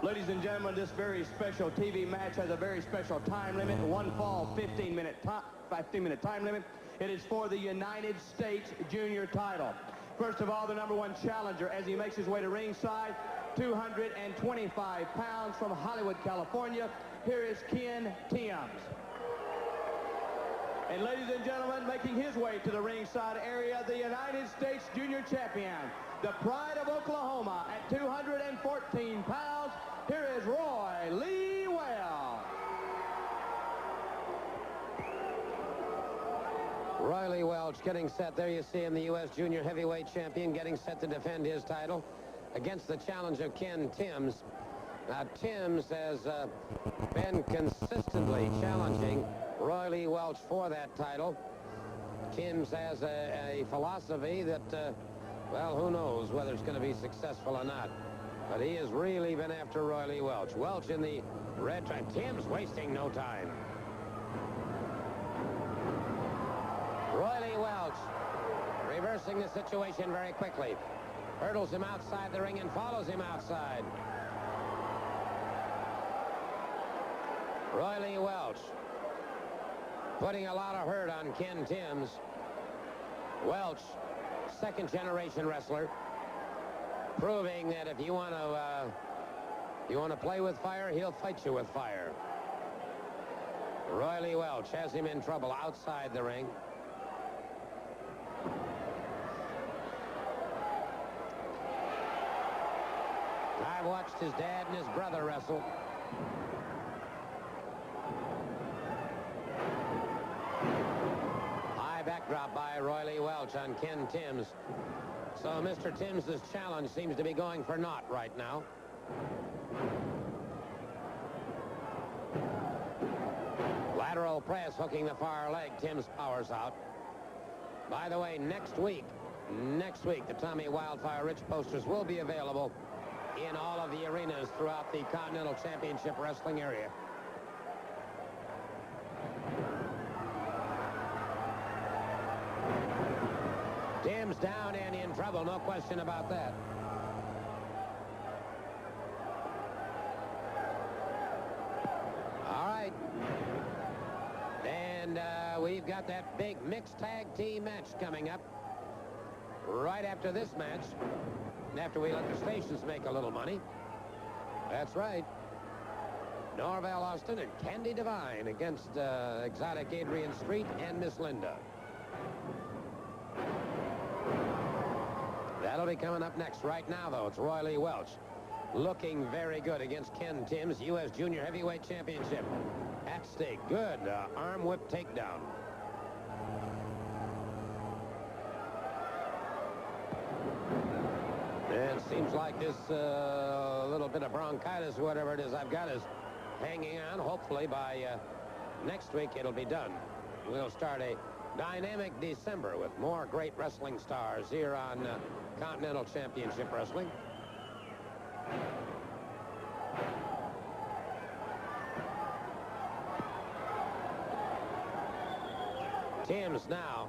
Ladies and gentlemen, this very special TV match has a very special time limit. One fall, 15-minute time limit. It is for the United States Junior title. First of all, the #1 challenger as he makes his way to ringside, 225 pounds from Hollywood, California. Here is Ken Timbs. And ladies and gentlemen, making his way to the ringside area, the United States Junior champion, the pride of Oklahoma at 214 pounds, here is Roy Lee Welch. Roy Lee Welch getting set. There you see him, the U.S. Junior Heavyweight Champion, getting set to defend his title against the challenger Ken Timbs. Now, Timbs has been consistently challenging Roy Lee Welch for that title. Timbs has a philosophy that, well, who knows whether it's going to be successful or not. But he has really been after Roy Lee Welch. Welch in the red trike. Timbs wasting no time. Roy Lee Welch reversing the situation very quickly. Hurdles him outside the ring and follows him outside. Roy Lee Welch putting a lot of hurt on Ken Timbs. Welch, second-generation wrestler, proving that if you want to play with fire, he'll fight you with fire. Roy Lee Welch has him in trouble outside the ring. I've watched his dad and his brother wrestle. High backdrop by Roy Lee Welch on Ken Timbs. So Mr. Timbs' challenge seems to be going for naught right now. Lateral press hooking the far leg. Timbs powers out. By the way, next week, the Tommy Wildfire Rich posters will be available in all of the arenas throughout the Continental Championship Wrestling area. Timbs down and in trouble, no question about that. All right. And we've got that big mixed tag team match coming up right after this match. After we let the stations make a little money. That's right. Norvell Austin and Candy Devine against Exotic Adrian Street and Miss Linda. That'll be coming up next. Right now, though, it's Roy Lee Welch looking very good against Ken Timbs, U.S. Junior Heavyweight Championship at stake. Good arm whip takedown. And it seems like this little bit of bronchitis, whatever it is I've got, is hanging on. Hopefully by next week it'll be done. We'll start a dynamic December with more great wrestling stars here on Continental Championship Wrestling. Timbs now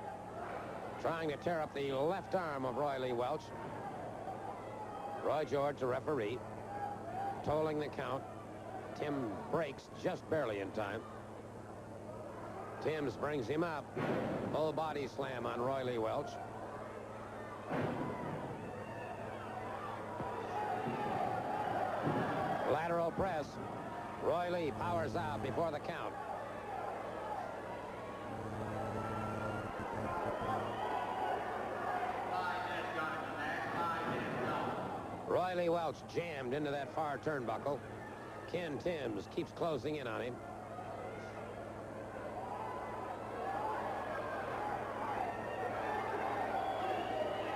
trying to tear up the left arm of Roy Lee Welch. Roy George, the referee, tolling the count. Tim breaks just barely in time. Timbs brings him up. Full body slam on Roy Lee Welch. Lateral press. Roy Lee powers out before the count. Roy Lee Welch jammed into that far turnbuckle. Ken Timbs keeps closing in on him.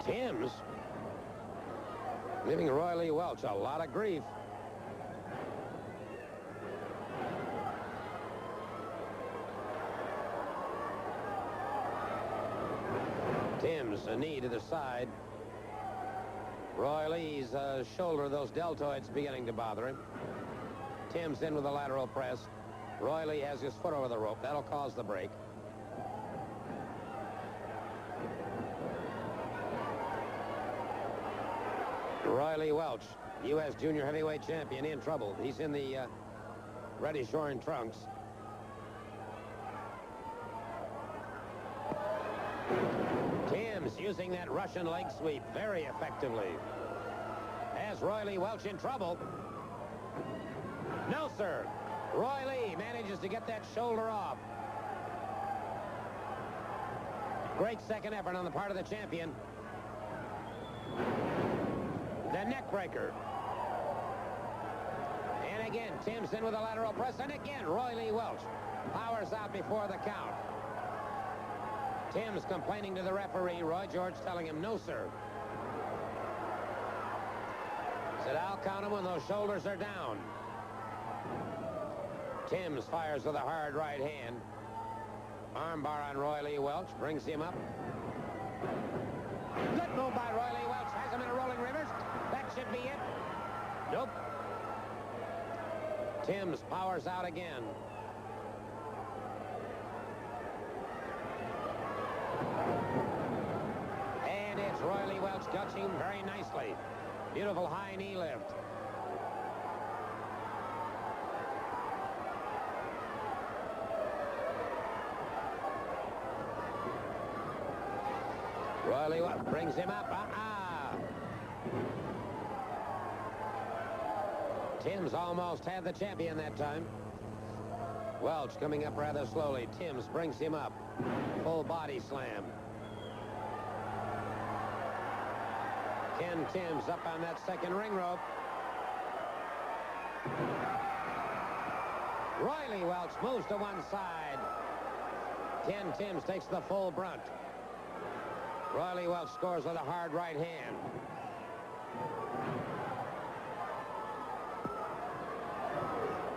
Timbs giving Roy Lee Welch a lot of grief. Timbs, a knee to the side. Roy Lee's shoulder, those deltoids beginning to bother him. Timbs in with a lateral press. Roy Lee has his foot over the rope. That'll cause the break. Roy Lee Welch U.S. Junior Heavyweight Champion, in trouble. He's in the reddish orange trunks. Timbs using that Russian leg sweep very effectively. Has Roy Lee Welch in trouble? No, sir. Roy Lee manages to get that shoulder off. Great second effort on the part of the champion. The neck breaker. And again, Timbs in with a lateral press. And again, Roy Lee Welch powers out before the count. Timbs complaining to the referee. Roy George telling him, no, sir. Said, I'll count him when those shoulders are down. Timbs fires with a hard right hand. Armbar on Roy Lee Welch. Brings him up. Good move by Roy Lee Welch. Has him in a rolling reverse. That should be it. Nope. Timbs powers out again. And it's Roy Lee Welch touching very nicely. Beautiful high knee lift. Roy Lee Welch brings him up. Timbs almost had the champion that time. Welch coming up rather slowly. Timbs brings him up. Full body slam. Ken Timbs up on that second ring rope. Roy Lee Welch moves to one side. Ken Timbs takes the full brunt. Roy Lee Welch scores with a hard right hand.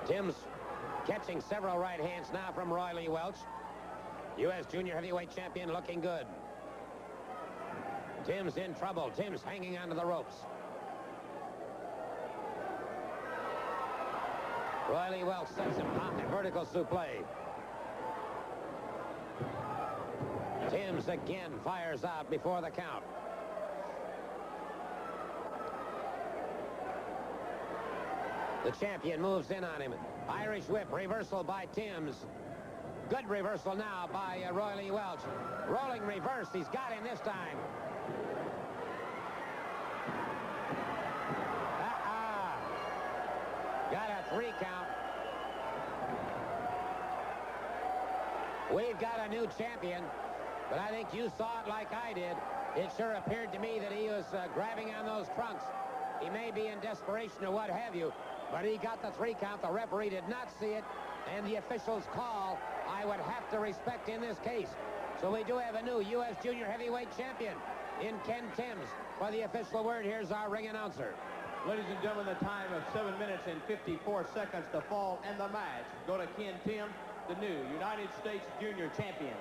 Timbs catching several right hands now from Roy Lee Welch. U.S. Junior Heavyweight Champion looking good. Timbs in trouble. Timbs hanging onto the ropes. Roy Lee Welch sets him high. Vertical suplex. Timbs again fires out before the count. The champion moves in on him. Irish whip, reversal by Timbs. Good reversal now by Roy Lee Welch. Rolling reverse, he's got him this time. Got a 3 count. We've got a new champion, but I think you saw it like I did. It sure appeared to me that he was grabbing on those trunks. He may be in desperation or what have you, but he got the 3 count. The referee did not see it, and the official's call I would have to respect in this case. So we do have a new U.S. Junior Heavyweight Champion in Ken Timbs. For the official word, here's our ring announcer. Ladies and gentlemen, the time of 7 minutes and 54 seconds to fall and the match. Go to Ken Timbs, the new United States Junior Champion.